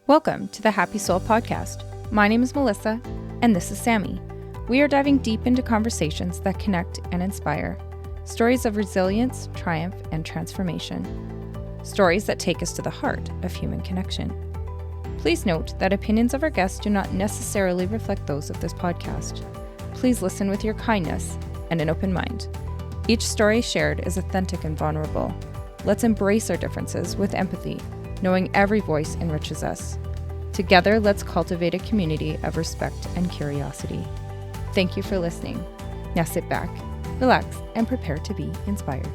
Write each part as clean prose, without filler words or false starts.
Welcome to the Happy Soul Podcast. My name is Melissa, and this is Sammi. We are diving deep into conversations that connect and inspire. Stories of resilience, triumph, and transformation. Stories that take us to the heart of human connection. Please note that opinions of our guests do not necessarily reflect those of this podcast. Please listen with your kindness and an open mind. Each story shared is authentic and vulnerable. Let's embrace our differences with empathy, knowing every voice enriches us. Together, let's cultivate a community of respect and curiosity. Thank you for listening. Now sit back, relax, and prepare to be inspired.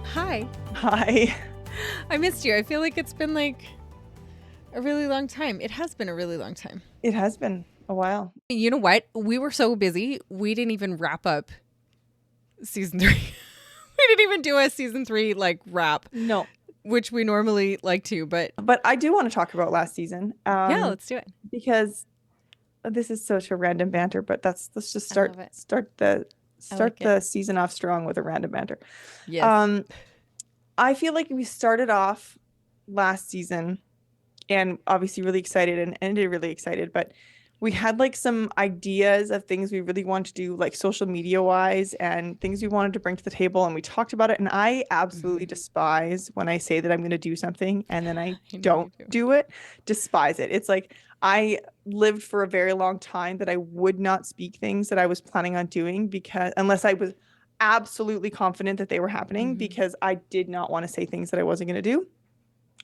Hi. Hi. I missed you. I feel like it's been like a really long time. It has been a really long time. It has been a while. You know what? We were so busy, we didn't even wrap up season 3. We didn't even do a season 3 wrap. No. Which we normally like to, but I do want to talk about last season. Yeah, let's do it. Because this is such a random banter, but let's just start the season off strong with a random banter. Yes. I feel like we started off last season and obviously really excited and ended really excited, but we had some ideas of things we really wanted to do, social media wise, and things we wanted to bring to the table, and we talked about it. And I absolutely despise when I say that I'm going to do something and then I don't do it. Despise it. It's like I lived for a very long time that I would not speak things that I was planning on doing unless I was absolutely confident that they were happening, because I did not want to say things that I wasn't going to do.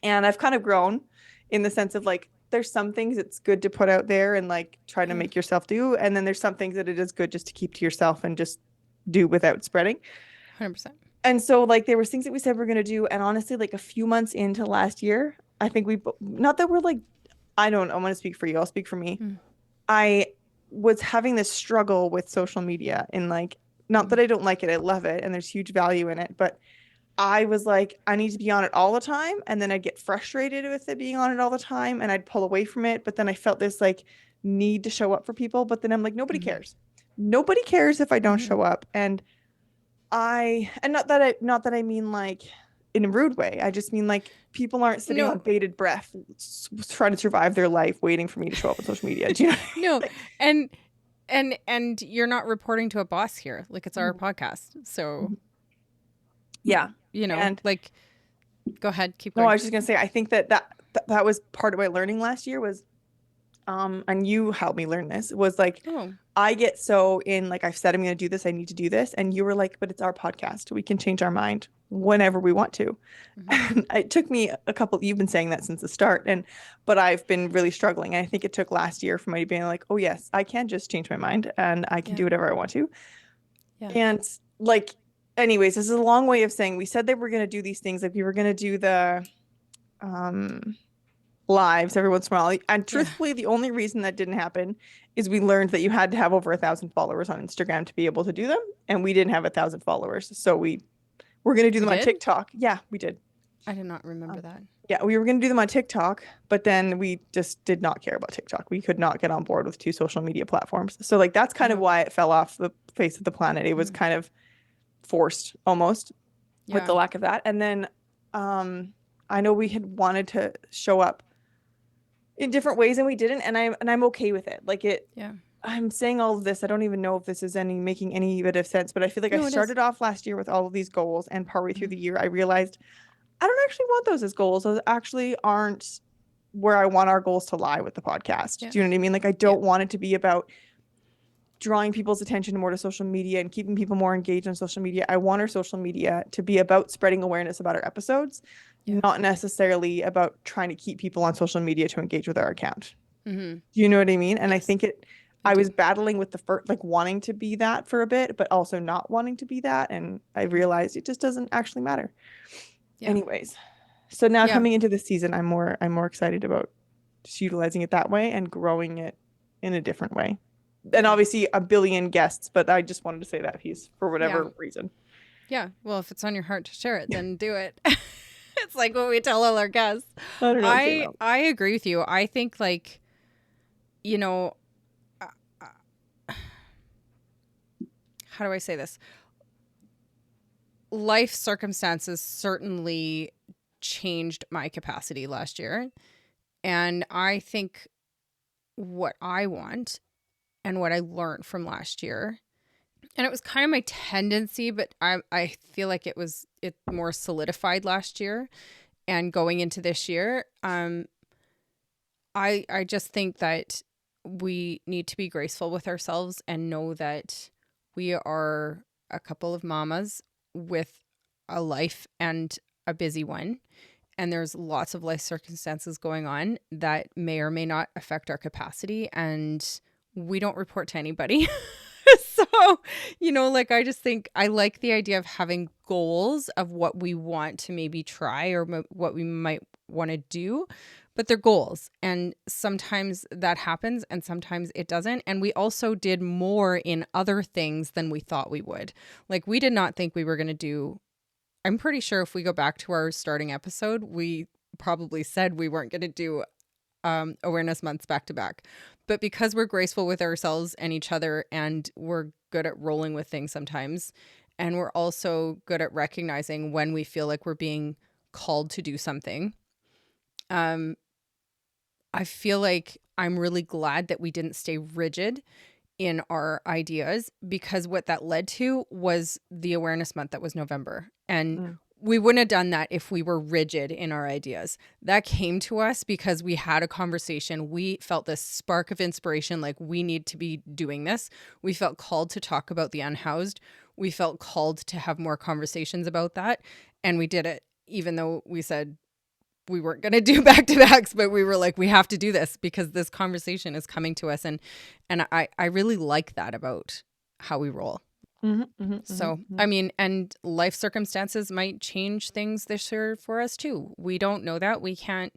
And I've kind of grown in the sense of there's some things it's good to put out there and try to make yourself do. And then there's some things that it is good just to keep to yourself and just do without spreading. 100%. And so there was things that we said we're going to do. And honestly, a few months into last year, I think not that we're I don't want to speak for you. I'll speak for me. I was having this struggle with social media and not that I don't like it. I love it. And there's huge value in it. But I was I need to be on it all the time. And then I'd get frustrated with it being on it all the time. And I'd pull away from it. But then I felt this need to show up for people. But then I'm nobody cares. Nobody cares if I don't show up. And not that I mean in a rude way. I just mean people aren't sitting on bated breath trying to survive their life waiting for me to show up on social media. Do you know? No. And you're not reporting to a boss here. It's our podcast. So yeah. And go ahead, keep going. No, I was just gonna say, I think that was part of my learning last year was, and you helped me learn this, was I get so in I've said I'm gonna do this, I need to do this, and you were but it's our podcast, we can change our mind whenever we want to. And it took me you've been saying that since the start, but I've been really struggling, and I think it took last year for me being oh yes, I can just change my mind and I can do whatever I want to. Yeah. And anyways, this is a long way of saying we said that we're going to do these things. We were going to do the lives every once in a while. And truthfully, the only reason that didn't happen is we learned that you had to have over 1,000 followers on Instagram to be able to do them. And we didn't have 1,000 followers. So we're going to do them on TikTok. Yeah, we did. I did not remember that. Yeah, we were going to do them on TikTok, but then we just did not care about TikTok. We could not get on board with 2 social media platforms. So that's kind of why it fell off the face of the planet. It was kind of forced almost with the lack of that. And then I know we had wanted to show up in different ways and we didn't, and I'm okay with it. I'm saying all of this, I don't even know if this is making any bit of sense, but I feel I started off last year with all of these goals, and partway through the year I realized I don't actually want those as goals. Those actually aren't where I want our goals to lie with the podcast. Do you know what I mean? I don't want it to be about drawing people's attention more to social media and keeping people more engaged on social media. I want our social media to be about spreading awareness about our episodes, not necessarily about trying to keep people on social media to engage with our account. Do you know what I mean? And I think I was battling with the first, wanting to be that for a bit, but also not wanting to be that. And I realized it just doesn't actually matter. Yeah. Anyways, so now coming into this season, I'm more excited about just utilizing it that way and growing it in a different way. And obviously a billion guests, but I just wanted to say that piece for whatever reason. Yeah. Well, if it's on your heart to share it, then do it. It's what we tell all our guests. I don't know. I agree with you. I think how do I say this? Life circumstances certainly changed my capacity last year And I think what I want and what I learned from last year, and it was kind of my tendency, but I feel like it more solidified last year and going into this year. I just think that we need to be graceful with ourselves and know that we are a couple of mamas with a life and a busy one. And there's lots of life circumstances going on that may or may not affect our capacity. And we don't report to anybody. So, like I just think I like the idea of having goals of what we want to maybe try or what we might want to do, but they're goals. And sometimes that happens and sometimes it doesn't. And we also did more in other things than we thought we would. Like we did not think we were going to do. I'm pretty sure if we go back to our starting episode, we probably said we weren't going to do awareness months back to back. But because we're graceful with ourselves and each other, and we're good at rolling with things sometimes, and we're also good at recognizing when we feel like we're being called to do something, I feel like I'm really glad that we didn't stay rigid in our ideas, because what that led to was the awareness month that was November. And we wouldn't have done that if we were rigid in our ideas. That came to us because we had a conversation. We felt this spark of inspiration, like we need to be doing this. We felt called to talk about the unhoused. We felt called to have more conversations about that. And we did it, even though we said we weren't going to do back-to-backs, but we were like, we have to do this because this conversation is coming to us. And I really like that about how we roll. So, I mean, and life circumstances might change things this year for us too. We don't know that. We can't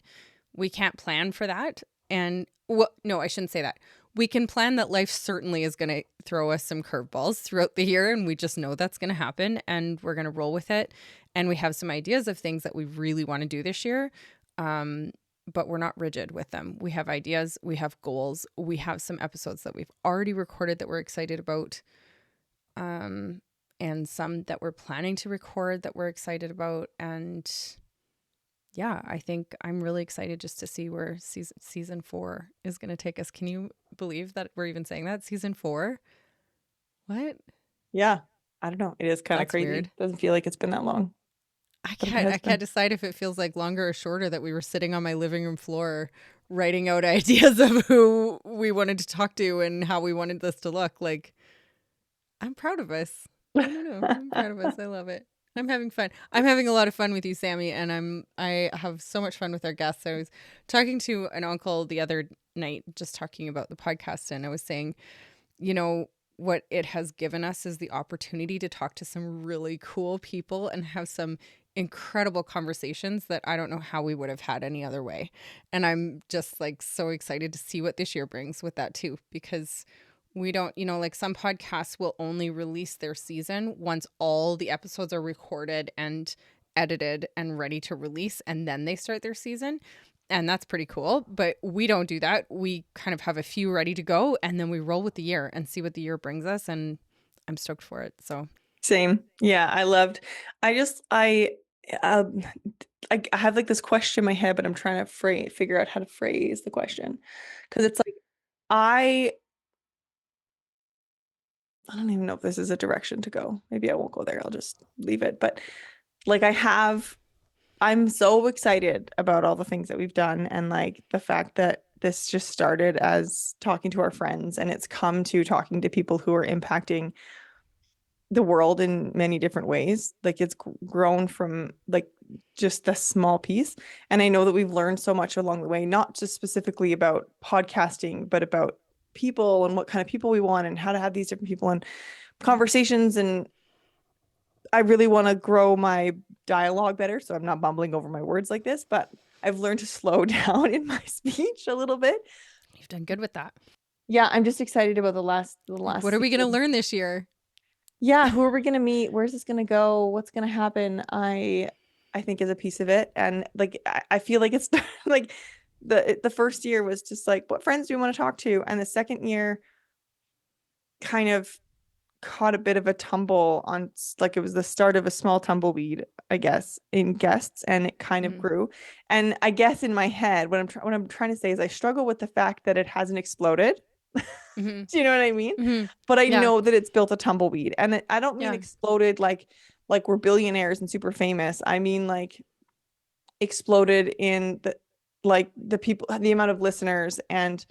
plan for that. And well, no, I shouldn't say that. We can plan that life certainly is going to throw us some curveballs throughout the year, and we just know that's going to happen, and we're going to roll with it. And we have some ideas of things that we really want to do this year, but we're not rigid with them. We have ideas, we have goals, we have some episodes that we've already recorded that we're excited about, and some that we're planning to record that we're excited about. And yeah, I think I'm really excited just to see where season 4 is going to take us. Can you believe that we're even saying that? Season 4? What? Yeah. I don't know. It is kind of That's crazy. weird. Doesn't feel like it's been that long. I can't decide if it feels like longer or shorter that we were sitting on my living room floor writing out ideas of who we wanted to talk to and how we wanted this to look. Like, I'm proud of us. I don't know. I'm proud of us. I love it. I'm having fun. I'm having a lot of fun with you, Sammy, and I have so much fun with our guests. I was talking to an uncle the other night, just talking about the podcast, and I was saying, what it has given us is the opportunity to talk to some really cool people and have some incredible conversations that I don't know how we would have had any other way. And I'm just like so excited to see what this year brings with that too, because we don't, like some podcasts will only release their season once all the episodes are recorded and edited and ready to release, and then they start their season. And that's pretty cool. But we don't do that. We kind of have a few ready to go, and then we roll with the year and see what the year brings us. And I'm stoked for it. So same. Yeah, um, I have like this question in my head, but I'm trying to figure out how to phrase the question, because it's like I don't even know if this is a direction to go. Maybe I won't go there. I'll just leave it. But like I'm so excited about all the things that we've done, and like the fact that this just started as talking to our friends, and it's come to talking to people who are impacting the world in many different ways. Like it's grown from like just the small piece. And I know that we've learned so much along the way, not just specifically about podcasting, but about people and what kind of people we want and how to have these different people and conversations. And I really want to grow my dialogue better, so I'm not bumbling over my words like this, but I've learned to slow down in my speech a little bit. you've done good with that. Yeah, I'm just excited about the last What are we going to learn this year? Yeah, who are we gonna meet? Where's this gonna go? What's gonna happen? I think is a piece of it. And like I feel like it's like the first year was just like, what friends do we want to talk to? And the second year kind of caught a bit of a tumble on like it was the start of a small tumbleweed, I guess, in guests, and it kind of grew. And I guess in my head, what I'm trying to say is I struggle with the fact that it hasn't exploded. Mm-hmm. Do you know what I mean? Mm-hmm. But I Yeah. know that it's built a tumbleweed, and I don't mean Yeah. exploded like we're billionaires and super famous. I mean like exploded in the people, the amount of listeners and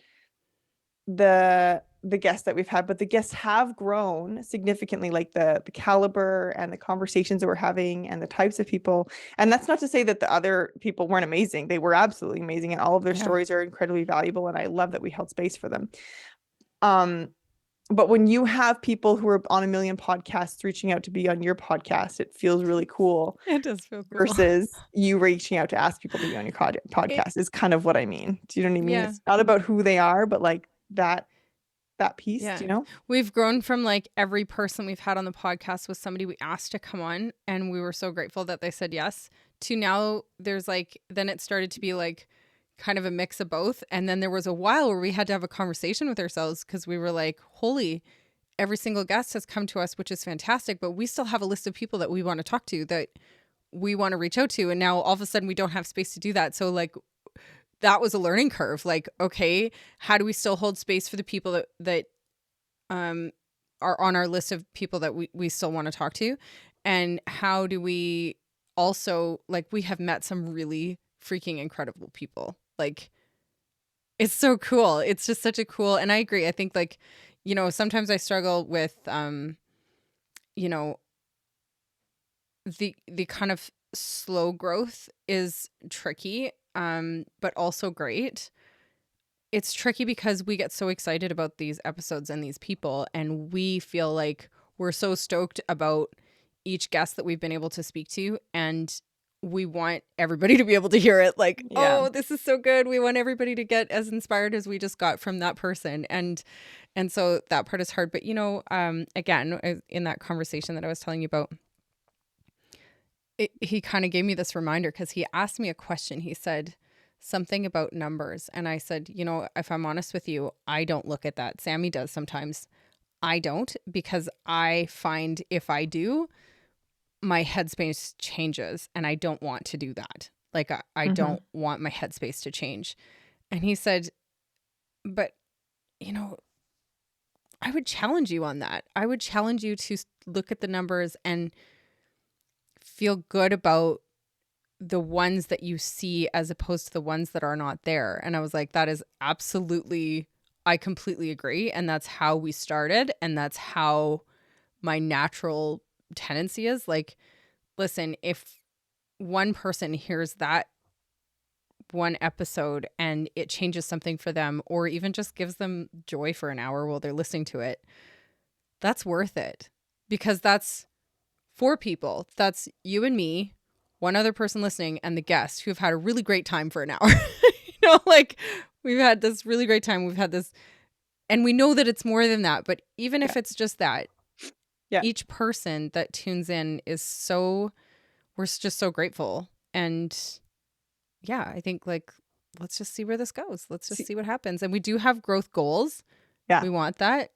the guests that we've had, but the guests have grown significantly, like the caliber and the conversations that we're having and the types of people. And that's not to say that the other people weren't amazing. They were absolutely amazing, and all of their Yeah. stories are incredibly valuable, and I love that we held space for them. But when you have people who are on a million podcasts reaching out to be on your podcast, it feels really cool It does feel cool. versus you reaching out to ask people to be on your It, podcast is kind of what I mean. Do you know what I mean? yeah. It's not about who they are, but like that piece, Yeah. do you know? We've grown from like every person we've had on the podcast was somebody we asked to come on, and we were so grateful that they said yes, to now there's like, then it started to be like kind of a mix of both. And then there was a while where we had to have a conversation with ourselves because we were like, holy, every single guest has come to us, which is fantastic, but we still have a list of people that we want to talk to, that we want to reach out to. And now all of a sudden we don't have space to do that. So like that was a learning curve. Like, okay, how do we still hold space for the people that are on our list of people that we still want to talk to? And how do we also, like, we have met some really freaking incredible people. Like, it's so cool. It's just such a cool, and I agree. I think like, you know, sometimes I struggle with, you know, the kind of slow growth is tricky, but also great. It's tricky because we get so excited about these episodes and these people, and we feel like we're so stoked about each guest that we've been able to speak to, and we want everybody to be able to hear it. Like, Yeah. oh, this is so good. We want everybody to get as inspired as we just got from that person. And so that part is hard. But, you know, again, in that conversation that I was telling you about, he kind of gave me this reminder because he asked me a question. He said something about numbers. And I said, you know, if I'm honest with you, I don't look at that. Sammy does sometimes. I don't, because I find if I do, my headspace changes, and I don't want to do that. Like, I don't want my headspace to change. And he said, but, you know, I would challenge you on that. I would challenge you to look at the numbers and feel good about the ones that you see as opposed to the ones that are not there. And I was like, that is absolutely, I completely agree. And that's how we started. And that's how my natural tendency is. Like, listen, if one person hears that one episode and it changes something for them, or even just gives them joy for an hour while they're listening to it, that's worth it, because that's four people. That's you and me, one other person listening, and the guest, who have had a really great time for an hour. You know, like, we've had this really great time. We've had this, and we know that it's more than that. But even if it's just that, each person that tunes in is so, we're just so grateful. And yeah, I think like, let's just see where this goes. Let's just see what happens. And we do have growth goals. Yeah. We want that.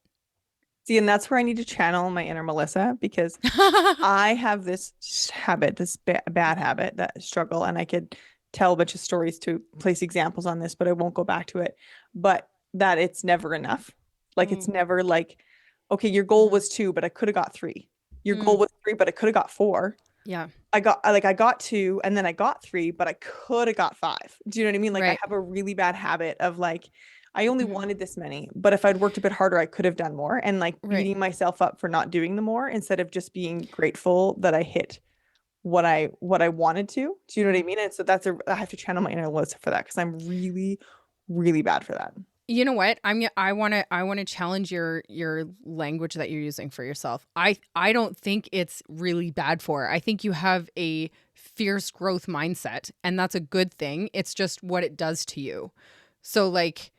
See, and that's where I need to channel my inner Melissa, because I have this habit, this bad habit, that struggle, and I could tell a bunch of stories to place examples on this, but I won't go back to it. But that it's never enough. Like, it's never like, okay, your goal was 2, but I could have got 3. Your goal was 3, but I could have got 4. Yeah. I got 2, and then I got 3, but I could have got 5. Do you know what I mean? Like, I have a really bad habit of like, I only wanted this many, but if I'd worked a bit harder, I could have done more, and like beating myself up for not doing the more instead of just being grateful that I hit what I wanted to. Do you know what I mean? And so I have to channel my inner Melissa for that, because I'm really, really bad for that. You know what? I want to challenge your language that you're using for yourself. I don't think it's really bad for. I think you have a fierce growth mindset, and that's a good thing. It's just what it does to you. So like,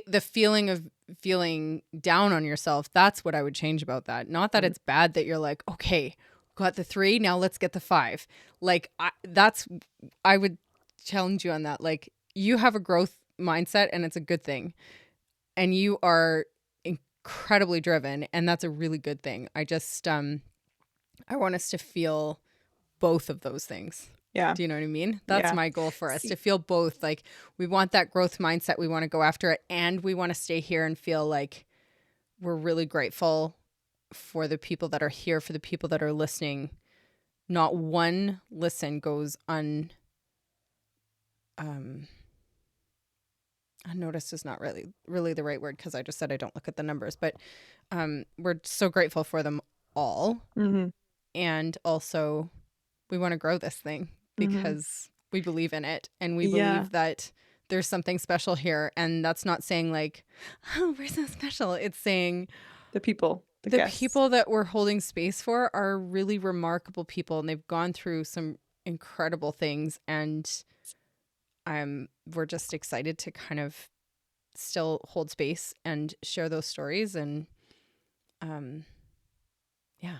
the feeling of feeling down on yourself, that's what I would change about that. Not that it's bad that you're like, okay, got the 3, now let's get the 5. Like, I would challenge you on that. Like, you have a growth mindset, and it's a good thing. And you are incredibly driven, and that's a really good thing. I just I want us to feel both of those things. Yeah. Do you know what I mean? That's Yeah. my goal for us, to feel both. Like, we want that growth mindset. We want to go after it, and we want to stay here and feel like we're really grateful for the people that are here, for the people that are listening. Not one listen goes unnoticed is not really the right word, because I just said I don't look at the numbers, but we're so grateful for them all. Mm-hmm. And also, we want to grow this thing because we believe in it, and we Yeah. believe that there's something special here. And that's not saying like, oh, we're so special. It's saying The people, the guests. people that we're holding space for are really remarkable people, and they've gone through some incredible things. And we're just excited to kind of still hold space and share those stories. And Yeah.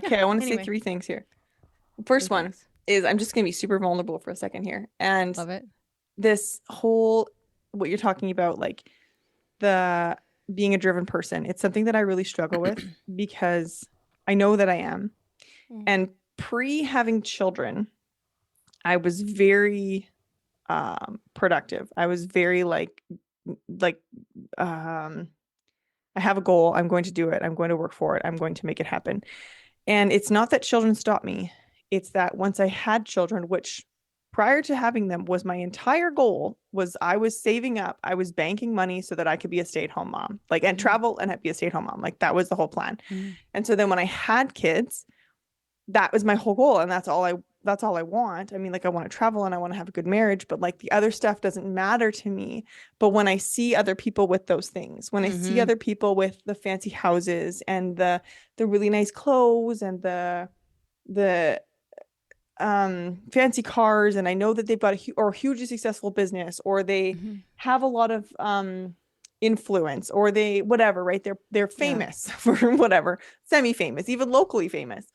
Okay. I want to anyway. say 3 things here. First one Thanks. is I'm just going to be super vulnerable for a second here. And Love it. this whole, what you're talking about, like the being a driven person, it's something that I really struggle with because I know that I am. And pre having children, I was very productive. I was very like I have a goal, I'm going to do it, I'm going to work for it, I'm going to make it happen. And it's not that children stop me. It's that once I had children, which prior to having them was my entire goal, was I was saving up, I was banking money so that I could be a stay-at-home mom, like, and travel and be a stay-at-home mom. Like, that was the whole plan. And so then when I had kids, that was my whole goal, and that's all I want. I mean, like, I want to travel and I want to have a good marriage, but like the other stuff doesn't matter to me. But when I see other people with those things, when I see other people with the fancy houses and the really nice clothes and the fancy cars, and I know that they've got a hugely successful business, or they have a lot of influence, or they whatever, right? They're famous for whatever, semi-famous, even locally famous.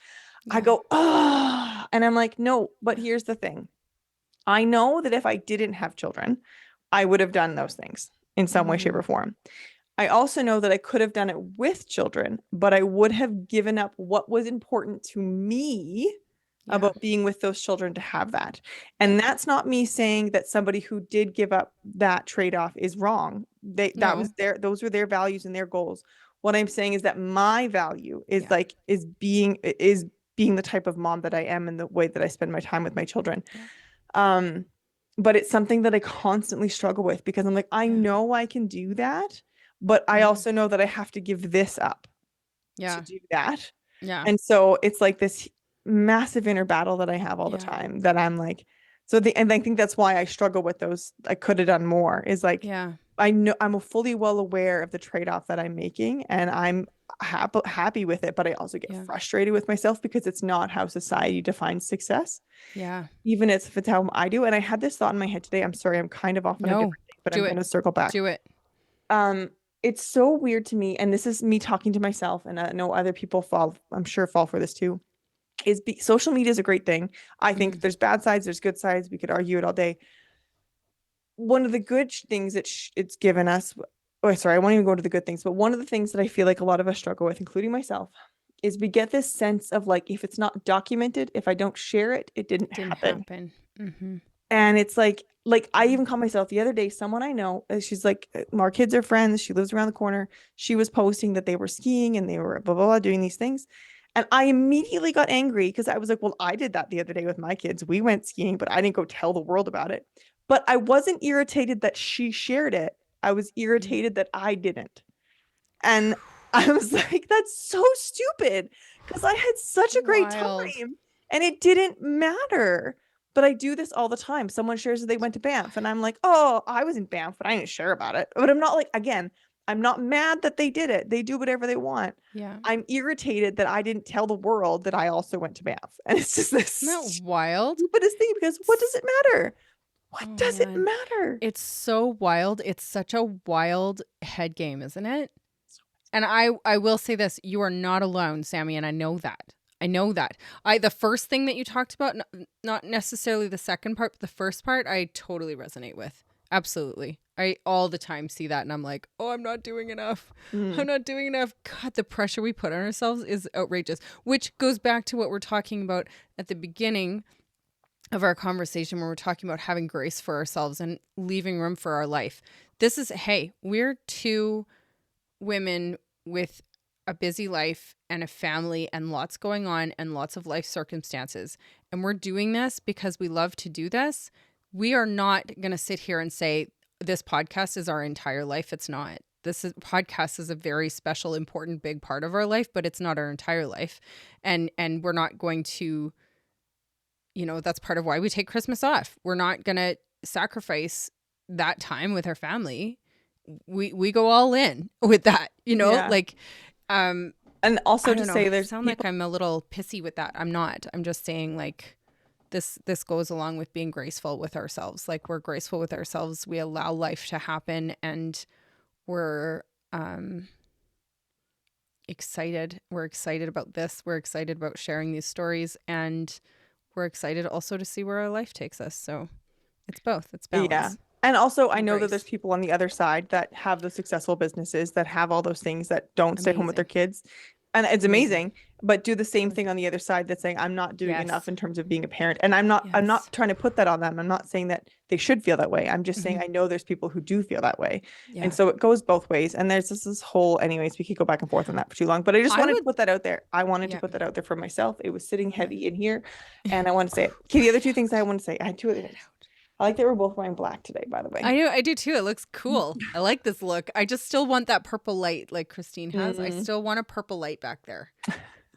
I go, oh, and I'm like, no, but here's the thing. I know that if I didn't have children, I would have done those things in some way, shape, or form. I also know that I could have done it with children, but I would have given up what was important to me about being with those children to have that. And that's not me saying that somebody who did give up that trade-off is wrong. Those were their values and their goals. What I'm saying is that my value is being the type of mom that I am and the way that I spend my time with my children. But it's something that I constantly struggle with because I'm like, I know I can do that, but I also know that I have to give this up to do that. Yeah. And so it's like this massive inner battle that I have all the time that I'm like, and I think that's why I struggle with those. I could have done more, is like, I know I'm fully well aware of the trade-off that I'm making, and I'm happy with it, but I also get frustrated with myself because it's not how society defines success. Yeah. Even if it's how I do. And I had this thought in my head today. I'm sorry, I'm kind of off on a different thing, but I'm going to circle back. Do it. It's so weird to me, and this is me talking to myself, and I know other people fall for this too. Social media is a great thing. I think there's bad sides, there's good sides. We could argue it all day. One of the good things that it's given us, I won't even go to the good things, but one of the things that I feel like a lot of us struggle with, including myself, is we get this sense of like, if it's not documented, if I don't share it, it didn't happen. And it's like I even caught myself the other day, someone I know, she's like, our kids are friends, she lives around the corner. She was posting that they were skiing and they were blah, blah, blah, doing these things. And I immediately got angry because I was like, well, I did that the other day with my kids. We went skiing, but I didn't go tell the world about it. But I wasn't irritated that she shared it. I was irritated that I didn't. And I was like, that's so stupid, because I had such a great time and it didn't matter. But I do this all the time. Someone shares that they went to Banff and I'm like, oh, I was in Banff, but I didn't share about it. But I'm not like, again, I'm not mad that they did it. They do whatever they want. Yeah. I'm irritated that I didn't tell the world that I also went to Banff. And it's just this stupidest thing, because what does it matter? What does it matter? It's so wild. It's such a wild head game, isn't it? And I will say this, you are not alone, Sammy, and I know that. The first thing that you talked about, not necessarily the second part, but the first part, I totally resonate with. Absolutely. I all the time see that and I'm like, oh, I'm not doing enough. I'm not doing enough. God, the pressure we put on ourselves is outrageous, which goes back to what we're talking about at the beginning of our conversation when we're talking about having grace for ourselves and leaving room for our life. This is, hey, we're two women with a busy life and a family and lots going on and lots of life circumstances. And we're doing this because we love to do this. We are not going to sit here and say this podcast is our entire life. It's not. Podcast is a very special, important, big part of our life, but it's not our entire life. And we're not going to, that's part of why we take Christmas off. We're not going to sacrifice that time with our family. We go all in with that, And also to say there's sound like I'm a little pissy with that. I'm not. I'm just saying like this goes along with being graceful with ourselves. Like we're graceful with ourselves. We allow life to happen and we're excited. We're excited about this. We're excited about sharing these stories and we're excited also to see where our life takes us. So it's both. It's balance. Yeah. And also, I know grace. that there's people on the other side that have the successful businesses that have all those things that don't stay home with their kids. And it's amazing, but do the same thing on the other side that's saying, I'm not doing enough in terms of being a parent. And I'm not trying to put that on them. I'm not saying that they should feel that way. I'm just saying I know there's people who do feel that way. Yeah. And so it goes both ways. And there's this whole, anyways, we could go back and forth on that for too long, but I just wanted to put that out there. I wanted to put that out there for myself. It was sitting heavy in here and I want to say it. Okay, the other two things I want to say, I had two other things. I like that we're both wearing black today, by the way. I do too. It looks cool. I like this look. I just still want that purple light like Christine has. I still want a purple light back there. I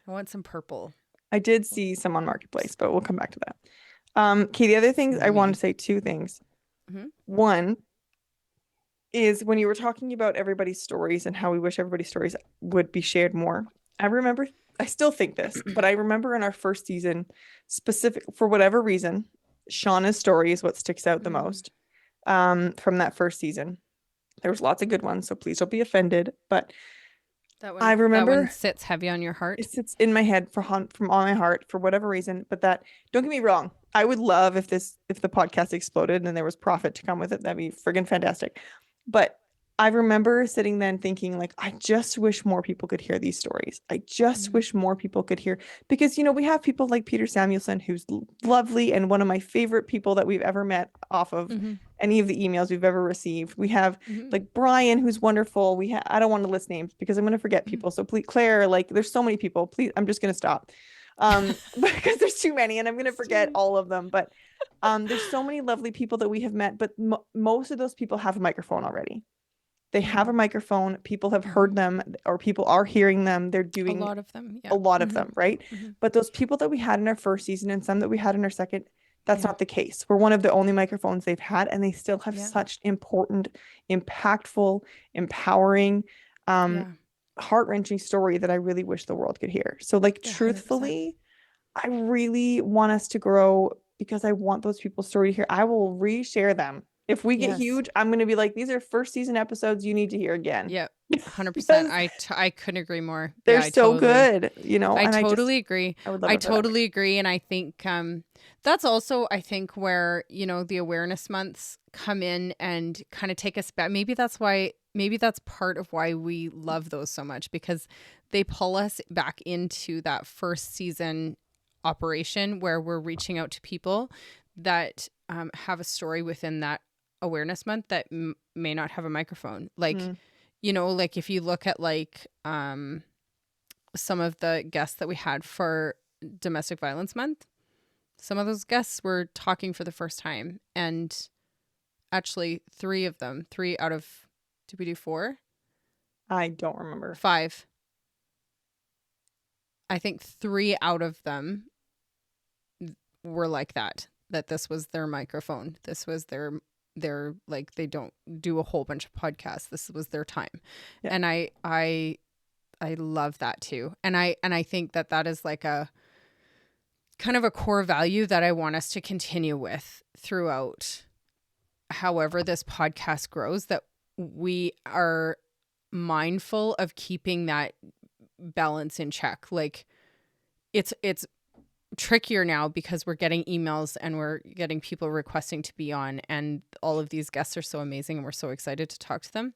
want some purple. I did see some on Marketplace, but we'll come back to that. Okay, the other things I want to say two things. One is when you were talking about everybody's stories and how we wish everybody's stories would be shared more. I still think this, but I remember in our first season, specific for whatever reason, Shauna's story is what sticks out the most from that first season. There was lots of good ones, so please don't be offended. But I remember that one sits heavy on your heart. It sits in my head from on my heart for whatever reason. But that, don't get me wrong, I would love if the podcast exploded and there was profit to come with it. That'd be friggin' fantastic. But I remember sitting then thinking, like, I just wish more people could hear these stories. I just wish more people could hear, because, we have people like Peter Samuelson, who's lovely and one of my favorite people that we've ever met off of any of the emails we've ever received. We have like Brian, who's wonderful. I don't want to list names because I'm going to forget people. So please, Claire, like there's so many people, please, I'm just going to stop because there's too many and I'm going to forget all of them. But there's so many lovely people that we have met, but most of those people have a microphone already. They have a microphone. People have heard them or people are hearing them. They're doing a lot of them. Yeah. A lot of them, right? But those people that we had in our first season and some that we had in our second, that's not the case. We're one of the only microphones they've had, and they still have such important, impactful, empowering, heart-wrenching story that I really wish the world could hear. So like, truthfully, 100%. I really want us to grow because I want those people's story to hear. I will reshare them. If we get huge, I'm going to be like, these are first season episodes you need to hear again. Yeah, 100%. I couldn't agree more. They're so good, I totally agree. I totally agree. And I think that's also, I think, where, the awareness months come in and kind of take us back. Maybe that's part of why we love those so much, because they pull us back into that first season operation where we're reaching out to people that have a story within that awareness month that may not have a microphone. Like, like if you look at like some of the guests that we had for Domestic Violence Month, some of those guests were talking for the first time, and actually three out of, did we do 4? I don't remember. 5. I think 3 out of them were like that this was their microphone. This was their like, they don't do a whole bunch of podcasts. This was their time. Yeah. And I love that too. And I think that is like a kind of a core value that I want us to continue with throughout however this podcast grows, that we are mindful of keeping that balance in check. Like it's trickier now because we're getting emails and we're getting people requesting to be on, and all of these guests are so amazing and we're so excited to talk to them.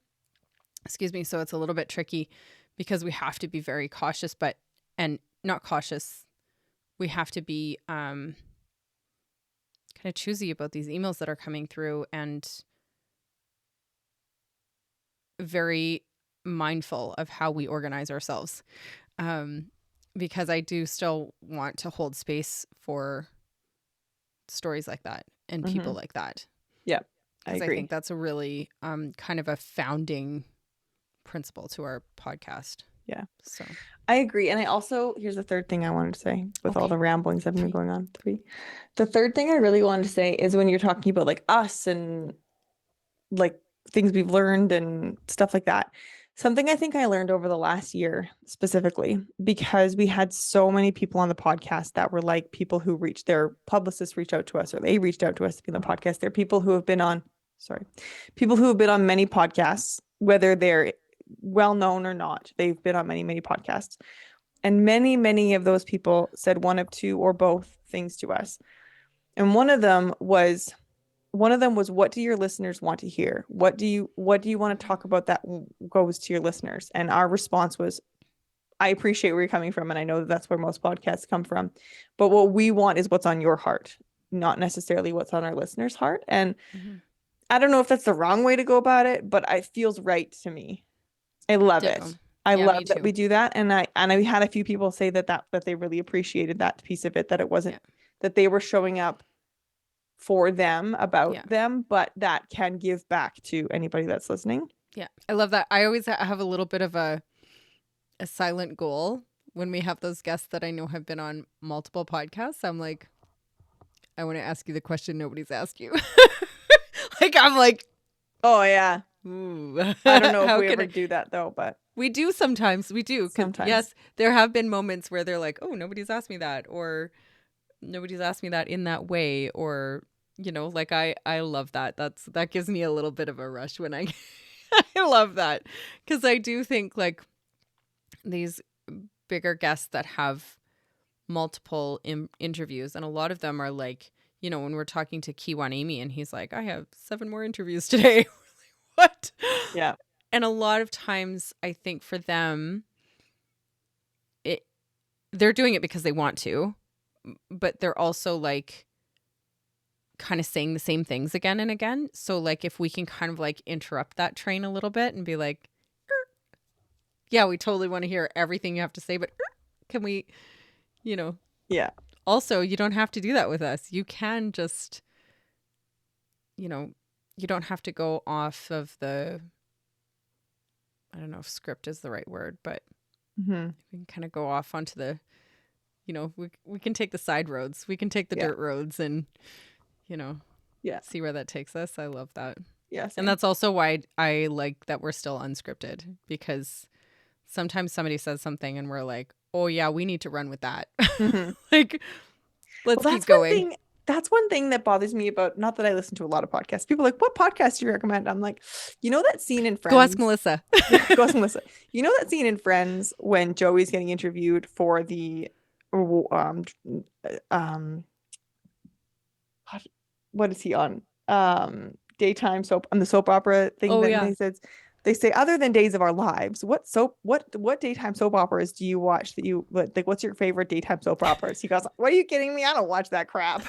Excuse me. So it's a little bit tricky because we have to be very cautious, and not cautious. We have to be kind of choosy about these emails that are coming through, and very mindful of how we organize ourselves. Because I do still want to hold space for stories like that and people like that. Yeah, I Because agree. I think that's a really kind of a founding principle to our podcast. Yeah. So I agree. And I also, here's the third thing I wanted to say with all the ramblings I've been going on. 3. The third thing I really wanted to say is when you're talking about like us and like things we've learned and stuff like that. Something I think I learned over the last year specifically, because we had so many people on the podcast that were like people who reached, their publicists reached out to us, or they reached out to us to be on the podcast. They're people who have been on, people who have been on many podcasts, whether they're well known or not. They've been on many, many podcasts. And many, many of those people said one of two or both things to us. And one of them was, what do your listeners want to hear? What do you want to talk about that goes to your listeners? And our response was, I appreciate where you're coming from, and I know that that's where most podcasts come from, but what we want is what's on your heart, not necessarily what's on our listeners' heart. And I don't know if that's the wrong way to go about it, but it feels right to me. I love it. I love that we do that. And I had a few people say that they really appreciated that piece of it, that it wasn't that they were showing up for them, about them, but that can give back to anybody that's listening. Yeah. I love that. I always have a little bit of a silent goal when we have those guests that I know have been on multiple podcasts. I'm like, I want to ask you the question nobody's asked you. Like, I'm like, oh yeah. Ooh. I don't know if we ever do that though, but we do sometimes. We do. Sometimes. Yes, there have been moments where they're like, oh, nobody's asked me that, or nobody's asked me that in that way, or, you know, like I love that. That gives me a little bit of a rush when I love that, because I do think like these bigger guests that have multiple interviews, and a lot of them are like, you know, when we're talking to Kiwan Amy and he's like, I have 7 more interviews today. What? Yeah. And a lot of times I think for them, they're doing it because they want to, but they're also like kind of saying the same things again and again. So like if we can kind of like interrupt that train a little bit and be like, yeah, we totally want to hear everything you have to say, but can we, you know? Yeah. Also, you don't have to do that with us. You can just, you know, you don't have to go off of the, I don't know if script is the right word, but we can kind of go off onto the, you know, we can take the side roads. We can take the dirt roads and, you know, see where that takes us. I love that. Yes. And that's also why I like that we're still unscripted, because sometimes somebody says something and we're like, oh yeah, we need to run with that. Like, let's keep going. That's one thing that bothers me about, not that I listen to a lot of podcasts. People are like, what podcast do you recommend? I'm like, you know that scene in Friends? Go ask Melissa. Go ask Melissa. You know that scene in Friends when Joey's getting interviewed for the what is he on? Daytime soap, on the soap opera thing. Oh, that yeah. They say, other than Days of Our Lives, what daytime soap operas do you watch that you like? What's your favorite daytime soap operas? He goes, what are you kidding me? I don't watch that crap.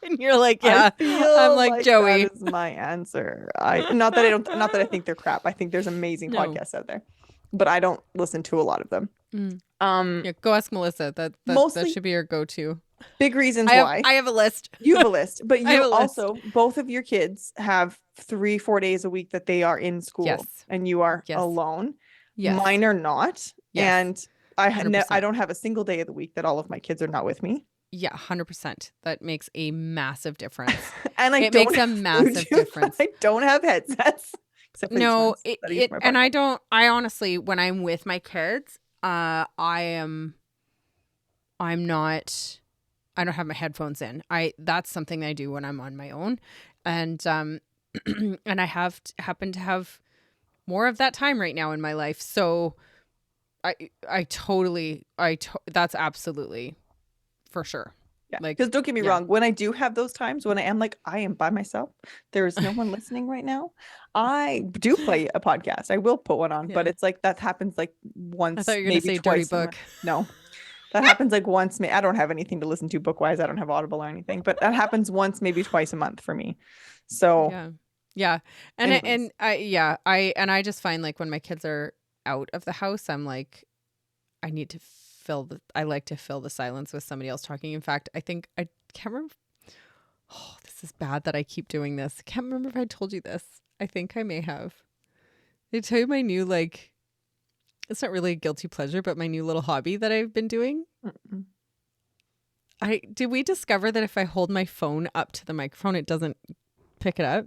And you're like, yeah, I'm like Joey. That is my answer. Not that I think they're crap. I think there's amazing podcasts out there, but I don't listen to a lot of them. Yeah, go ask Melissa. That should be your go-to. Big reasons why. I have a list. You have a list, but you also, both of your kids have 3-4 days a week that they are in school, and you are alone. Yes. Mine are not. Yes. And I don't have a single day of the week that all of my kids are not with me. Yeah, 100%. That makes a massive difference. And it makes a massive difference. I don't have headsets. No, and I honestly, when I'm with my kids, I don't have my headphones in. That's something I do when I'm on my own. And and I happen to have more of that time right now in my life. So that's absolutely for sure. Yeah. Like, Because don't get me yeah. wrong, when I do have those times when I am like, I am by myself, there is no one listening right now, I do play a podcast. I will put one on, but Yeah. it's like that happens like I once, thought you were going to maybe say dirty twice a month. book. No, that happens like once. I don't have anything to listen to book-wise. I don't have Audible or anything, but that happens once, maybe twice a month for me. So Yeah. Yeah. anyways. I just find like when my kids are out of the house, I'm like, I like to fill the silence with somebody else talking. In fact, I think I can't remember. Oh, this is bad that I keep doing this. I can't remember if I told you this. I think I may have. Did I tell you my new, like, it's not really a guilty pleasure, but my new little hobby that I've been doing? Mm-mm. Did we discover that if I hold my phone up to the microphone, it doesn't pick it up?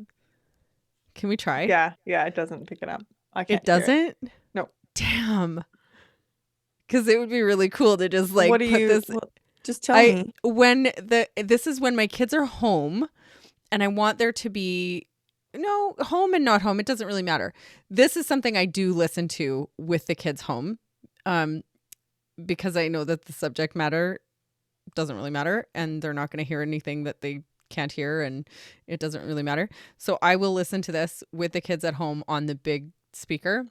Can we try? Yeah, it doesn't pick it up. I can't. It doesn't? No. Damn. Because it would be really cool to just like What do put you? this. Well, just tell me. This is when my kids are home, and I want there to be home and not home. It doesn't really matter. This is something I do listen to with the kids home, because I know that the subject matter doesn't really matter, and they're not going to hear anything that they can't hear, and it doesn't really matter. So I will listen to this with the kids at home on the big speaker,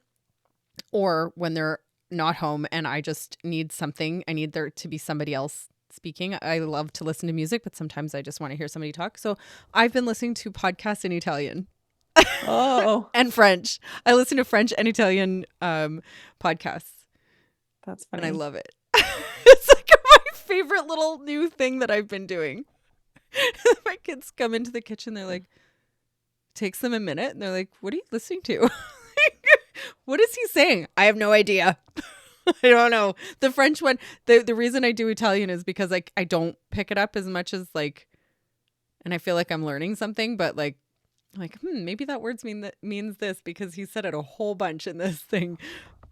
or when they're not home and I just need something. I need there to be somebody else speaking. I love to listen to music, but sometimes I just want to hear somebody talk. So I've been listening to podcasts in Italian. Oh. And French. I listen to French and Italian podcasts. That's funny. And I love it. It's like my favorite little new thing that I've been doing. My kids come into the kitchen. They're like, takes them a minute. And they're like, what are you listening to? What is he saying? I have no idea. I don't know. The French one, the reason I do Italian is because like I don't pick it up as much as like, and I feel like I'm learning something, but like maybe that means this because he said it a whole bunch in this thing.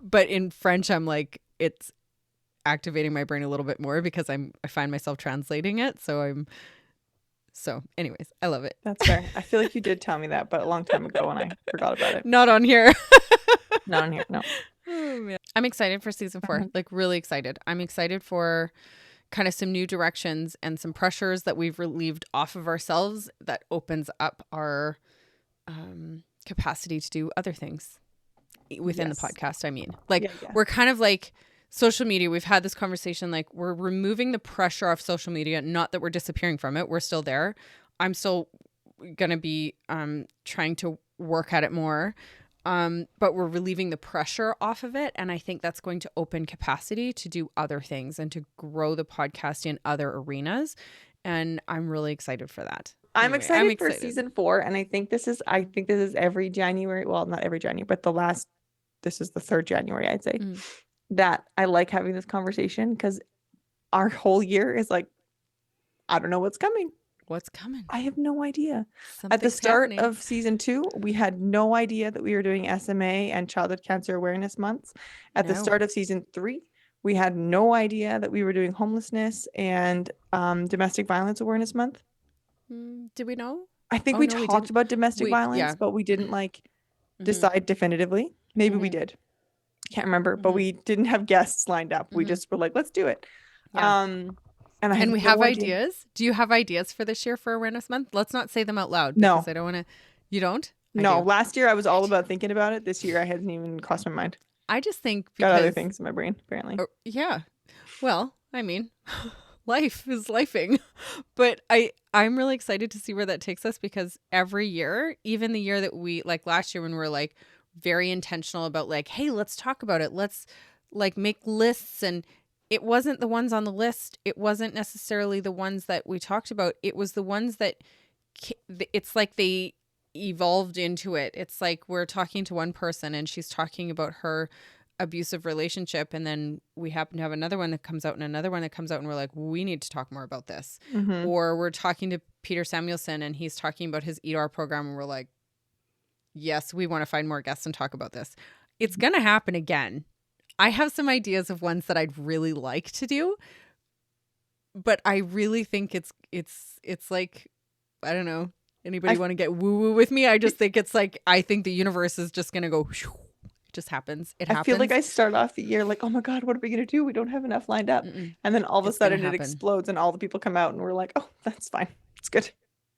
But in French, I'm like, it's activating my brain a little bit more because I find myself translating it. So anyways, I love it. That's fair. I feel like you did tell me that, but a long time ago and I forgot about it. Not on here. Not on here. No. Oh, man. I'm excited for season 4. Mhm. Like really excited. I'm excited for kind of some new directions and some pressures that we've relieved off of ourselves that opens up our capacity to do other things within the podcast. I mean, like we're kind of like social media. We've had this conversation, like we're removing the pressure off social media. Not that we're disappearing from it. We're still there. I'm still going to be trying to work at it more. But we're relieving the pressure off of it. And I think that's going to open capacity to do other things and to grow the podcast in other arenas. And I'm really excited for that. I'm excited for season 4. And I think this is every January. Well, not every January, but this is the 3rd January, I'd say, that I like having this conversation because our whole year is like, I don't know what's coming. What's coming? I have no idea. At the start of season 2, we had no idea that we were doing SMA and Childhood Cancer Awareness Months. At the start of season 3, we had no idea that we were doing homelessness and Domestic Violence Awareness Month. Did we know? I think we talked about domestic violence, but we didn't decide definitively. Maybe we did. Can't remember, but we didn't have guests lined up. We just were like, let's do it. Yeah. And we have ideas. Do you have ideas for this year for Awareness Month? Let's not say them out loud. No. Because I don't want to. You don't? No. Last year I was all about thinking about it. This year I hadn't even crossed my mind. I just think because... Got other things in my brain, apparently. Yeah. Well, I mean, life is lifing. But I'm really excited to see where that takes us because every year, even the year that we, like last year when we were like very intentional about like, hey, let's talk about it. Let's like make lists and it wasn't the ones on the list. It wasn't necessarily the ones that we talked about. It was the ones that it's like they evolved into it. It's like we're talking to one person and she's talking about her abusive relationship. And then we happen to have another one that comes out and another one that comes out and we're like, we need to talk more about this. Or we're talking to Peter Samuelson and he's talking about his ER program. And we're like, yes, we want to find more guests and talk about this. It's going to happen again. I have some ideas of ones that I'd really like to do, but I really think it's like, I don't know, anybody want to get woo woo with me? I just think it's like, I think the universe is just going to go just happens. It I happens. feel like I start off the year like, oh my God, what are we going to do? We don't have enough lined up. Mm-mm. And then all of a It's gonna sudden it happen. explodes and all the people come out and we're like, oh, that's fine. It's good.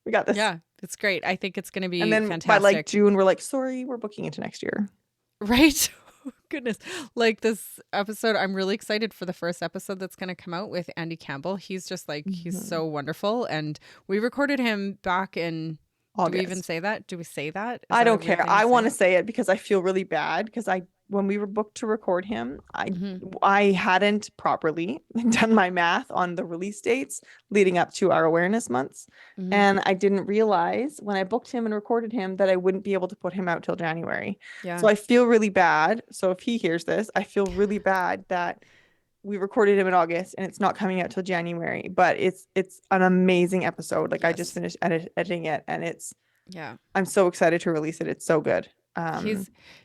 We got this. Yeah, it's great. I think it's going to be And then fantastic. by like June, we're like, sorry, we're booking into next year. Right? Oh, goodness. Like this episode, I'm really excited for the first episode that's going to come out with Andy Campbell. He's just like, he's so wonderful. And we recorded him back in August. Do we even say that? Do we say that? I don't care. I want to say it because I feel really bad because when we were booked to record him, I hadn't properly done my math on the release dates leading up to our awareness months. Mm-hmm. And I didn't realize when I booked him and recorded him that I wouldn't be able to put him out till January. Yeah. So I feel really bad. So if he hears this, I feel really bad that we recorded him in August and it's not coming out till January, but it's an amazing episode. Like I just finished editing it and I'm so excited to release it. It's so good.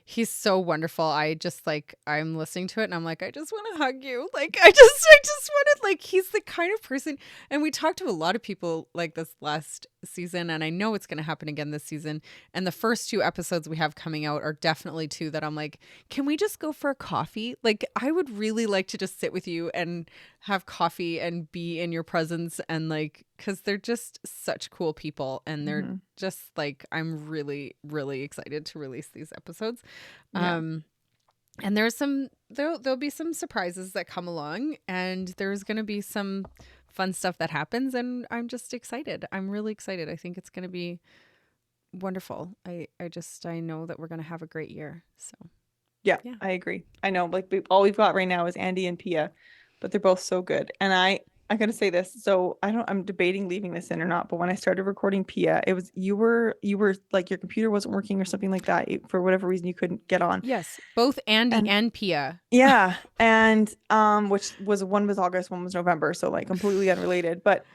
He's so wonderful. I'm listening to it and I'm like, I just want to hug you. Like I just wanted, like, he's the kind of person, and we talked to a lot of people like this last season, and I know it's going to happen again this season. And the first 2 episodes we have coming out are definitely 2 that I'm like, can we just go for a coffee? Like I would really like to just sit with you and have coffee and be in your presence, and like, because they're just such cool people, and they're just like, I'm really, really excited to release these episodes. And there'll be some surprises that come along, and there's going to be some fun stuff that happens, and I'm just excited. I'm really excited. I think it's going to be wonderful. I know that we're going to have a great year. So yeah, I agree. I know, like all we've got right now is Andy and Pia, but they're both so good. And I gotta say this. So I'm debating leaving this in or not, but when I started recording Pia, it was, you were like, your computer wasn't working or something like that. For whatever reason, you couldn't get on. Yes. Both Andy and Pia. Yeah. And, which was, one was August, one was November. So like completely unrelated, but,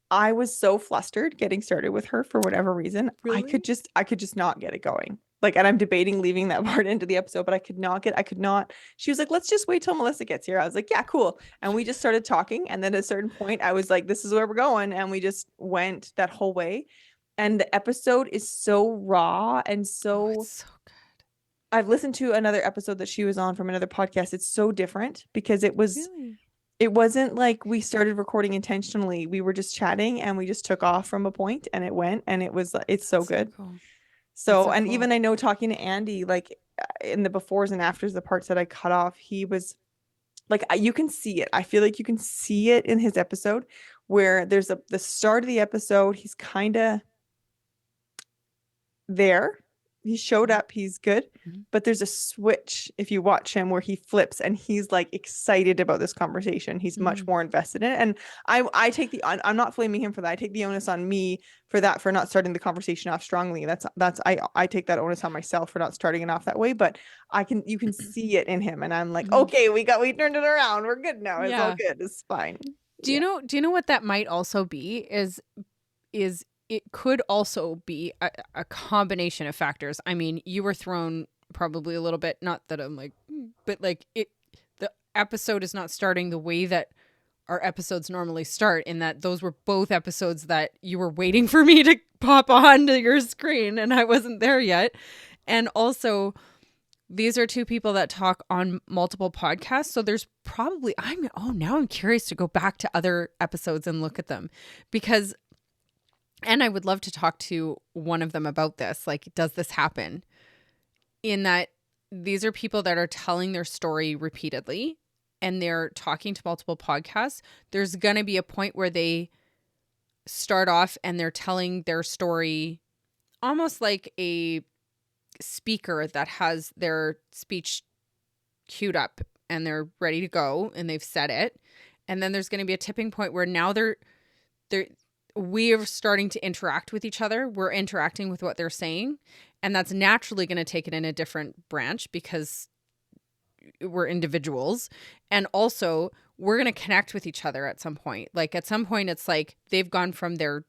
I was so flustered getting started with her for whatever reason. Really? I could just not get it going. Like, and I'm debating leaving that part into the episode, but I could not. She was like, let's just wait till Melissa gets here. I was like, yeah, cool. And we just started talking. And then at a certain point, I was like, this is where we're going. And we just went that whole way. And the episode is so raw and so, it's so good. I've listened to another episode that she was on from another podcast. It's so different because it wasn't like we started recording intentionally. We were just chatting and we just took off from a point and it went, and it's so good. Cool. So and cool. Even I know talking to Andy, like in the befores and afters, the parts that I cut off, he was like, you can see it. I feel like you can see it in his episode where there's the start of the episode. He's kind of there. He showed up. He's good. But there's a switch if you watch him where he flips and he's like excited about this conversation. He's much more invested in it. And I take I'm not flaming him for that. I take the onus on me for that, for not starting the conversation off strongly. I take that onus on myself for not starting it off that way. But you can see it in him. And I'm like, okay, we turned it around. We're good now. It's all good. It's fine. Do you know what that might also be is it could also be a combination of factors. I mean, you were thrown probably a little bit, not that I'm like, but like the episode is not starting the way that our episodes normally start, in that those were both episodes that you were waiting for me to pop onto your screen and I wasn't there yet. And also, these are 2 people that talk on multiple podcasts. So there's probably, now I'm curious to go back to other episodes and look at them, because and I would love to talk to one of them about this. Like, does this happen? In that these are people that are telling their story repeatedly and they're talking to multiple podcasts. There's going to be a point where they start off and they're telling their story almost like a speaker that has their speech queued up and they're ready to go and they've said it. And then there's going to be a tipping point where now we're starting to interact with each other. We're interacting with what they're saying. And that's naturally going to take it in a different branch because we're individuals. And also, we're going to connect with each other at some point. Like, at some point, it's like they've gone from their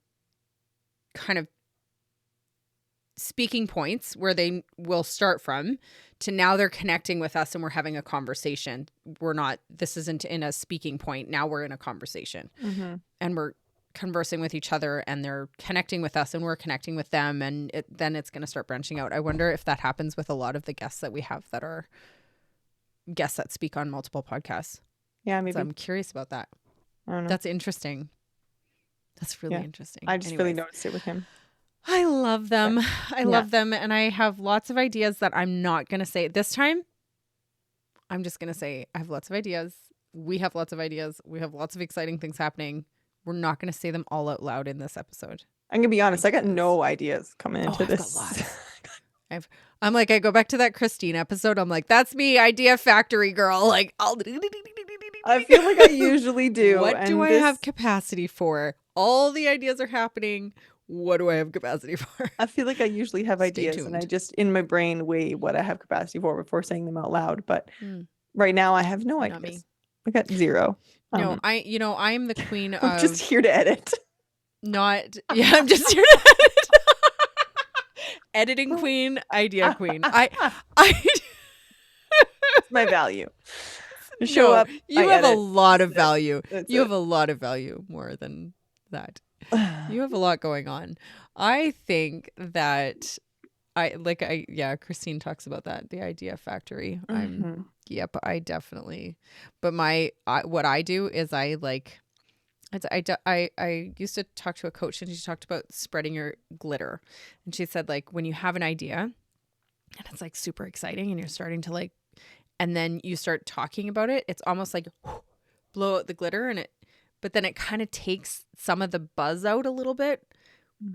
kind of speaking points where they will start from to now they're connecting with us and we're having a conversation. This isn't in a speaking point. Now we're in a conversation. And we're conversing with each other and they're connecting with us and we're connecting with them, and then it's going to start branching out. I wonder if that happens with a lot of the guests that we have that are guests that speak on multiple podcasts. Yeah, maybe. So I'm curious about that. I don't know. That's interesting. That's really interesting. I just really noticed it with him. I love them. I love them. And I have lots of ideas that I'm not going to say this time. I'm just going to say I have lots of ideas. We have lots of ideas. We have lots of exciting things happening. We're not going to say them all out loud in this episode. I'm going to be honest. I got no ideas coming into I've this. got lots. I'm like, I go back to that Christine episode. I'm like, that's me, idea factory girl. Like, I feel like I usually do. What do I have capacity for? All the ideas are happening. What do I have capacity for? I feel like I usually have ideas and I just in my brain weigh what I have capacity for before saying them out loud. But right now I have no ideas. Me. I got zero. No, I'm the queen of. I'm just here to edit. I'm just here to edit. Editing queen, idea queen. It's my value. Show up. You have a lot of value. You have a lot of value, more than that. You have a lot going on. I think that Christine talks about that, the idea factory. I definitely. But what I do is I used to talk to a coach and she talked about spreading your glitter. And she said, like, when you have an idea and it's like super exciting and you're starting to and then you start talking about it, it's almost like blow out the glitter but then it kind of takes some of the buzz out a little bit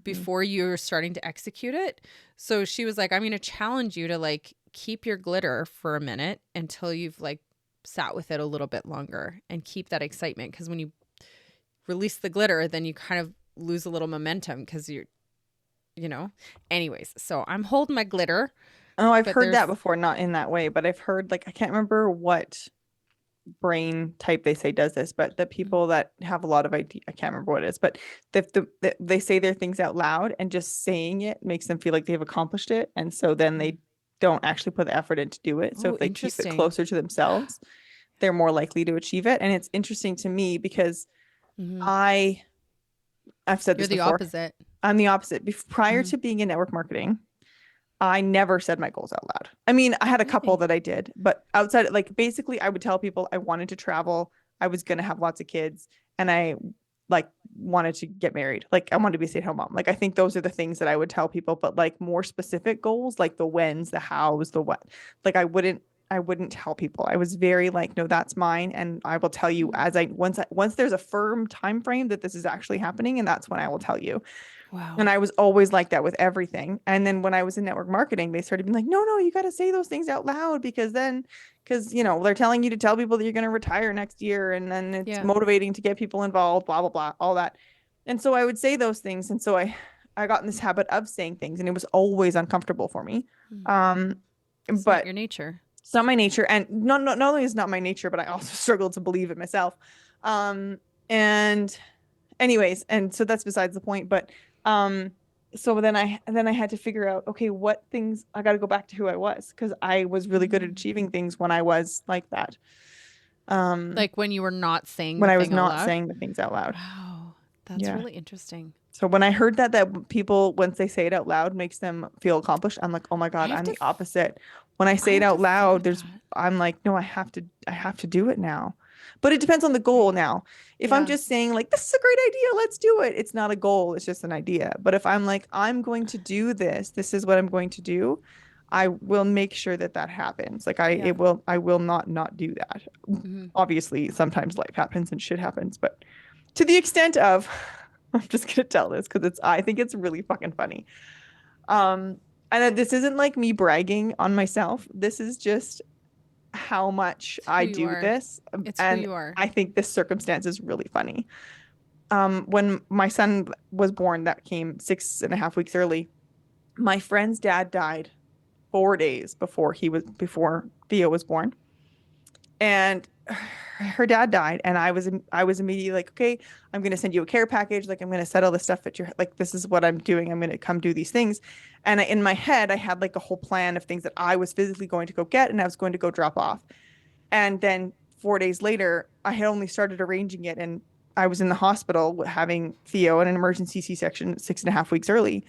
before you're starting to execute it. So she was like, I'm going to challenge you to keep your glitter for a minute until you've sat with it a little bit longer and keep that excitement. Because when you release the glitter, then you kind of lose a little momentum because anyways. So I'm holding my glitter. Oh, I've heard that before, not in that way, but I've heard I can't remember what brain type they say does this, but the people that have a lot of idea, I can't remember what it is, but they say their things out loud and just saying it makes them feel like they've accomplished it. And so then they don't actually put the effort in to do it. So if they keep it closer to themselves, they're more likely to achieve it. And it's interesting to me because I've said this before. You're the opposite. I'm the opposite. Prior to being in network marketing, I never said my goals out loud. I mean, I had a couple that I did, but outside, basically I would tell people I wanted to travel. I was going to have lots of kids and I wanted to get married. I wanted to be a stay-at-home mom. I think those are the things that I would tell people, but more specific goals, the whens, the hows, the what, I wouldn't tell people. I was very no, that's mine. And I will tell you once there's a firm time frame that this is actually happening. And that's when I will tell you. Wow. And I was always like that with everything. And then when I was in network marketing, they started being like, no, you got to say those things out loud because they're telling you to tell people that you're going to retire next year. And then it's motivating to get people involved, blah, blah, blah, all that. And so I would say those things. And so I got in this habit of saying things and it was always uncomfortable for me. It's not your nature. It's not my nature. And not only is it not my nature, but I also struggle to believe it myself. And anyways, and so that's besides the point. But so then I had to figure out, okay, what things I got to go back to who I was because I was really good at achieving things when I was like that. When you were not saying when I was not saying the things out loud. Wow, that's really interesting. So when I heard that people, once they say it out loud, makes them feel accomplished, I'm like, oh my God, I'm the opposite. When I say it out loud, I'm like, no, I have to do it now. But it depends on the goal now. If I'm just saying this is a great idea, let's do it. It's not a goal. It's just an idea. But if I'm like, I'm going to do this, this is what I'm going to do. I will make sure that happens. I will not do that. Obviously, sometimes life happens and shit happens. But to the extent of, I'm just going to tell this because I think it's really fucking funny. And this isn't me bragging on myself. This is just how much I do this. It's and who you are. I think this circumstance is really funny. When my son was born, that came 6.5 weeks early. My friend's dad died 4 days before Theo was born. And her dad died. And I was immediately like, okay, I'm going to send you a care package. I'm going to set all this stuff at your, this is what I'm doing. I'm going to come do these things. And in my head, I had a whole plan of things that I was physically going to go get and I was going to go drop off. And then 4 days later, I had only started arranging it. And I was in the hospital having Theo in an emergency C-section 6.5 weeks early.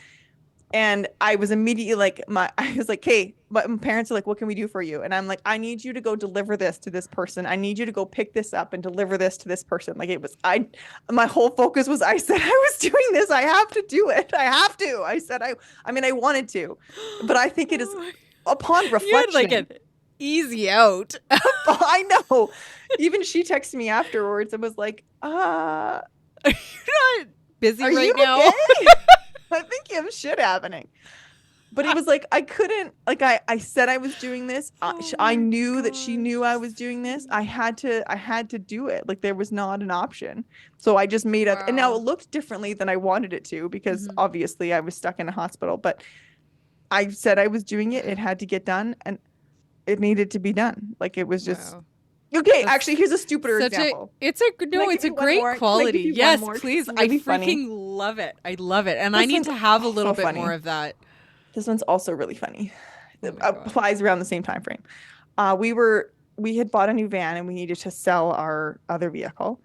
And I was immediately like, I was like, hey, my parents are like, what can we do for you? And I'm like, I need you to go deliver this to this person. I need you to go pick this up and deliver this to this person. Like my whole focus was, I said I was doing this. I have to do it. I have to. I said, I mean, I wanted to, but I think it is upon reflection. You had like an easy out. I know. Even she texted me afterwards and was like, are you not busy are right you now? Okay? I think you have shit happening. But it was like, I couldn't, like, I said I was doing this. I knew that she knew I was doing this. I had to do it. Like, there was not an option. So I just made up. And now it looked differently than I wanted it to, because obviously I was stuck in a hospital. But I said I was doing it. It had to get done. And it needed to be done. Like, it was just... Wow. Okay, actually, here's a stupider example. It's a great quality. Yes, please. Really I freaking love it. I love it. And I need to have a little bit more of that. This one's also really funny. It applies around the same time frame. We had bought a new van and we needed to sell our other vehicle.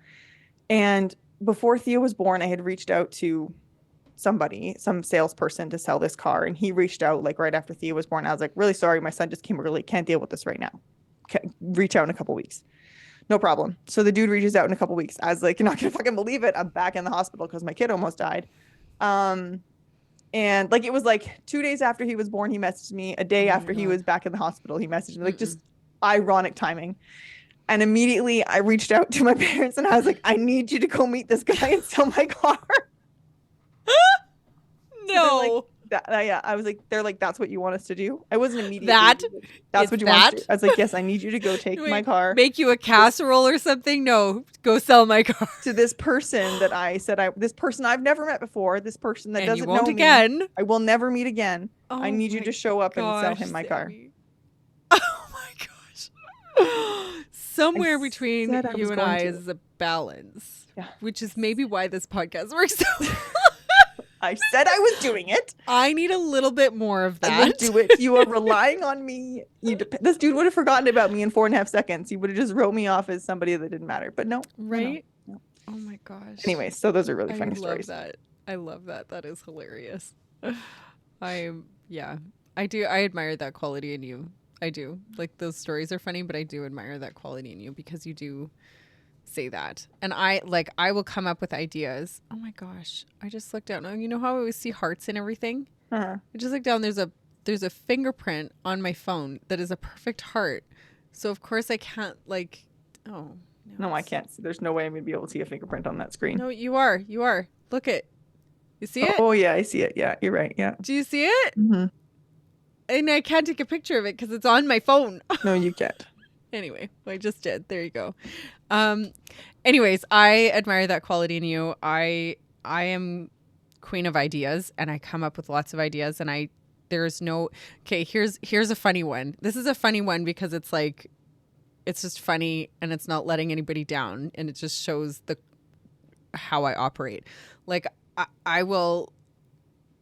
And before Theo was born, I had reached out to some salesperson to sell this car. And he reached out like right after Theo was born. I was like, really sorry, my son just came early. Can't deal with this right now. Reach out in a couple weeks. No problem. So the dude reaches out in a couple weeks. I was like, you're not gonna fucking believe it. I'm back in the hospital because my kid almost died. And like, it was like 2 days after he was born, he messaged me. A day after he was back in the hospital, he messaged me. Like, just ironic timing. And immediately I reached out to my parents and I was like, I need you to go meet this guy and sell my car. No. Yeah, I was like, they're like, that's what you want us to do? I wasn't immediately. That's what you want us to do? I was like, yes, I need you to go take my car. Make you a casserole or something? No, go sell my car. To this person that I said, this person I've never met before, this person that doesn't know me. Again. I will never meet again. I need you to show up and sell him my car. Oh my gosh. Somewhere between you and I is a balance. Yeah. Which is maybe why this podcast works so well. I said I was doing it. I need a little bit more of that. I would do it. You are relying on me. This dude would have forgotten about me in 4.5 seconds. He would have just wrote me off as somebody that didn't matter. But no. Right? No. Oh my gosh. Anyway, so those are really funny stories. I love that. That is hilarious. I do. I admire that quality in you. I do. Like, those stories are funny, but I do admire that quality in you because you do say that. And I will come up with ideas. Oh my gosh, I just looked down. You know how I always see hearts and everything? I just looked down. There's a fingerprint on my phone that is a perfect heart. So of course I can't no, I can't. There's no way I'm gonna be able to see a fingerprint on that screen. No, you are look it. You see it? Oh yeah, I see it. Yeah, you're right. Yeah. Do you see it? And I can't take a picture of it because it's on my phone. No, you can't. Anyway, I just did. There you go. Anyways, I admire that quality in you. I am queen of ideas and I come up with lots of ideas and here's a funny one. This is a funny one because it's like, it's just funny and it's not letting anybody down and it just shows how I operate. Like I'm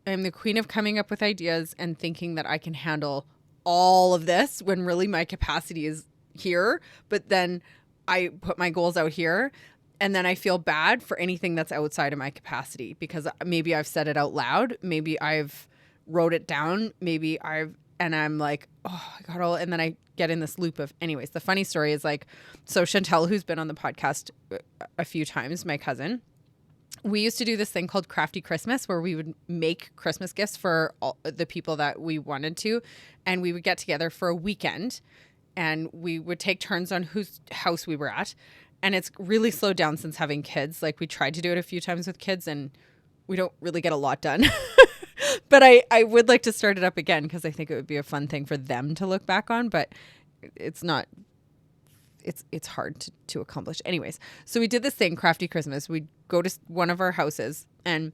the queen of coming up with ideas and thinking that I can handle all of this when really my capacity is here, but then I put my goals out here and then I feel bad for anything that's outside of my capacity because maybe I've said it out loud, maybe I've wrote it down, and I'm like, oh, I got all, and then I get in this loop of, anyways, the funny story is like, so Chantel, who's been on the podcast a few times, my cousin, we used to do this thing called Crafty Christmas where we would make Christmas gifts for all the people that we wanted to, and we would get together for a weekend and we would take turns on whose house we were at. And it's really slowed down since having kids. Like, we tried to do it a few times with kids and we don't really get a lot done. But I would like to start it up again because I think it would be a fun thing for them to look back on, but it's not, it's hard to accomplish. Anyways, so we did this thing, Crafty Christmas. We'd go to one of our houses and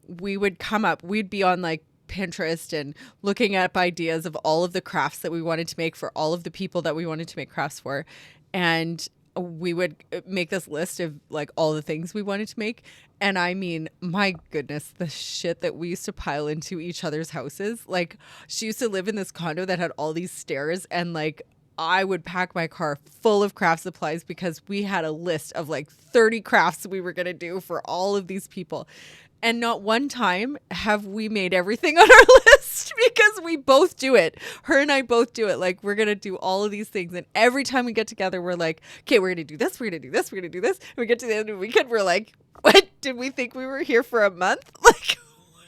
we would we'd be on like Pinterest and looking up ideas of all of the crafts that we wanted to make for all of the people that we wanted to make crafts for. And we would make this list of like all the things we wanted to make. And I mean, my goodness, the shit that we used to pile into each other's houses. Like, she used to live in this condo that had all these stairs and like I would pack my car full of craft supplies because we had a list of like 30 crafts we were going to do for all of these people. And not one time have we made everything on our list because we both do it. Her and I both do it. Like, we're going to do all of these things. And every time we get together, we're like, okay, we're going to do this. We're going to do this. We're going to do this. And we get to the end of the weekend. We're like, what? Did we think we were here for a month? Like,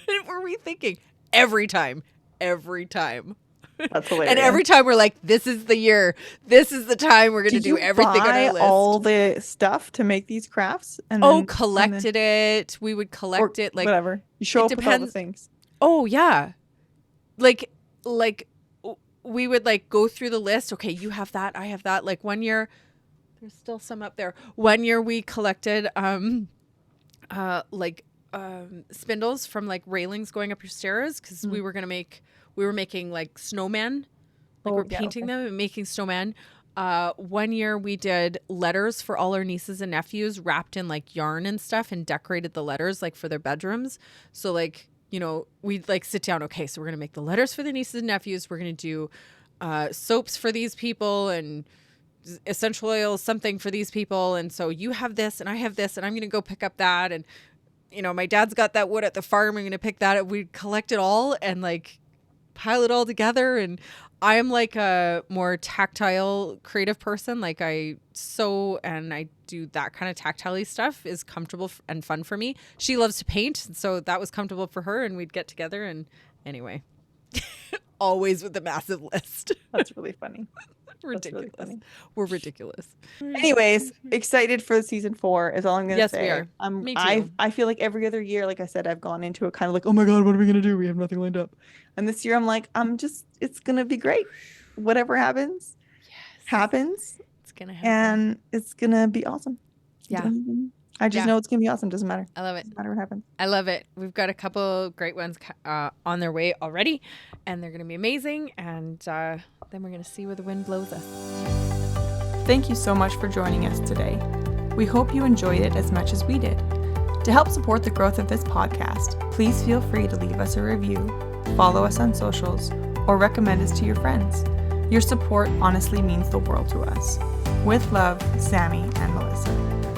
what were we thinking? Every time. That's hilarious. And every time we're like, this is the year. This is the time we're going to do everything on our list. All the stuff to make these crafts? And collected it. We would collect it. Like, whatever. You show up with all the things. Oh, yeah. Like we would like go through the list. Okay, you have that. I have that. Like one year, there's still some up there. One year we collected spindles from like railings going up your stairs because we were making like snowmen. Like we're painting them and making snowmen. One year we did letters for all our nieces and nephews wrapped in like yarn and stuff and decorated the letters like for their bedrooms. So like, you know, we'd like sit down. Okay, so we're going to make the letters for the nieces and nephews. We're going to do soaps for these people and essential oils, something for these people. And so you have this and I have this and I'm going to go pick up that. And, you know, my dad's got that wood at the farm. I'm going to pick that up. We'd collect it all and like pile it all together. And I am like a more tactile creative person. Like I sew and I do that kind of tactile stuff is comfortable and fun for me. She loves to paint. So that was comfortable for her and we'd get together and anyway, always with a massive list. That's really funny. Ridiculous. Really funny. We're ridiculous. Anyways, excited for season 4 is all I'm going to say. Yes, we are. Me too. I feel like every other year, like I said, I've gone into it kind of like, oh my God, what are we going to do? We have nothing lined up. And this year I'm like, it's going to be great. Whatever happens, happens. It's going to happen. And it's going to be awesome. Yeah. I just know it's going to be awesome. Doesn't matter. I love it. Doesn't matter what happens. I love it. We've got a couple great ones on their way already, and they're going to be amazing. And then we're going to see where the wind blows us. Thank you so much for joining us today. We hope you enjoyed it as much as we did. To help support the growth of this podcast, please feel free to leave us a review, follow us on socials, or recommend us to your friends. Your support honestly means the world to us. With love, Sammi and Melissa.